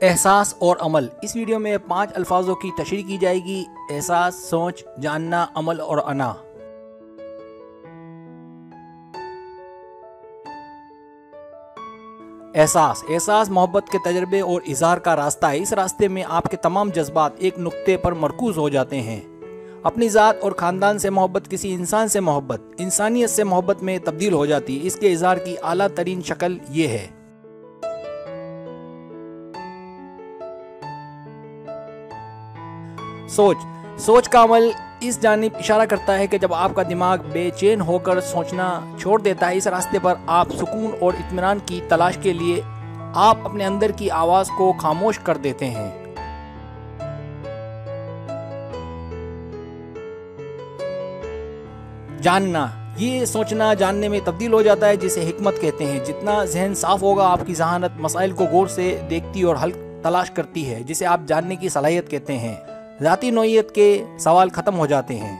احساس اور عمل۔ اس ویڈیو میں 5 الفاظوں کی تشریح کی جائے گی: احساس، سوچ، جاننا، عمل اور انا۔ احساس محبت کے تجربے اور اظہار کا راستہ ہے۔ اس راستے میں آپ کے تمام جذبات ایک نقطے پر مرکوز ہو جاتے ہیں۔ اپنی ذات اور خاندان سے محبت، کسی انسان سے محبت، انسانیت سے محبت میں تبدیل ہو جاتی ہے۔ اس کے اظہار کی اعلیٰ ترین شکل یہ ہے۔ سوچ کا عمل اس جانب اشارہ کرتا ہے کہ جب آپ کا دماغ بے چین ہو کر سوچنا چھوڑ دیتا ہے، اس راستے پر آپ سکون اور اطمینان کی تلاش کے لیے آپ اپنے اندر کی آواز کو خاموش کر دیتے ہیں۔ جاننا، یہ سوچنا جاننے میں تبدیل ہو جاتا ہے، جسے حکمت کہتے ہیں۔ جتنا ذہن صاف ہوگا، آپ کی ذہانت مسائل کو غور سے دیکھتی اور حل تلاش کرتی ہے، جسے آپ جاننے کی صلاحیت کہتے ہیں۔ ذاتی نوعیت کے سوال ختم ہو جاتے ہیں۔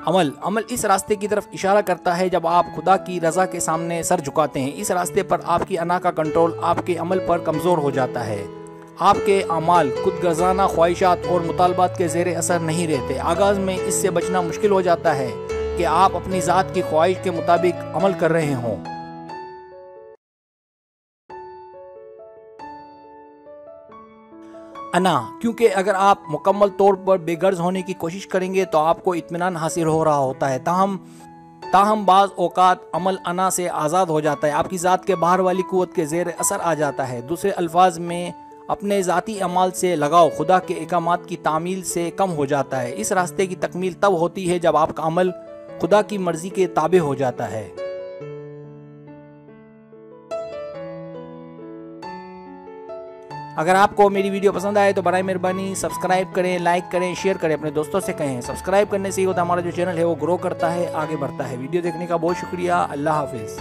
عمل اس راستے کی طرف اشارہ کرتا ہے جب آپ خدا کی رضا کے سامنے سر جھکاتے ہیں۔ اس راستے پر آپ کی انا کا کنٹرول آپ کے عمل پر کمزور ہو جاتا ہے۔ آپ کے اعمال خود غرضانہ خواہشات اور مطالبات کے زیر اثر نہیں رہتے۔ آغاز میں اس سے بچنا مشکل ہو جاتا ہے کہ آپ اپنی ذات کی خواہش کے مطابق عمل کر رہے ہوں۔ انا، کیونکہ اگر آپ مکمل طور پر بے غرض ہونے کی کوشش کریں گے تو آپ کو اطمینان حاصل ہو رہا ہوتا ہے۔ تاہم بعض اوقات عمل انا سے آزاد ہو جاتا ہے، آپ کی ذات کے باہر والی قوت کے زیر اثر آ جاتا ہے۔ دوسرے الفاظ میں، اپنے ذاتی اعمال سے لگاؤ خدا کے احکامات کی تعمیل سے کم ہو جاتا ہے۔ اس راستے کی تکمیل تب ہوتی ہے جب آپ کا عمل خدا کی مرضی کے تابع ہو جاتا ہے۔ اگر آپ کو میری ویڈیو پسند آئے تو برائے مہربانی سبسکرائب کریں، لائک کریں، شیئر کریں، اپنے دوستوں سے کہیں۔ سبسکرائب کرنے سے ہی ہوتا ہے ہمارا جو چینل ہے وہ گرو کرتا ہے، آگے بڑھتا ہے۔ ویڈیو دیکھنے کا بہت شکریہ۔ اللہ حافظ۔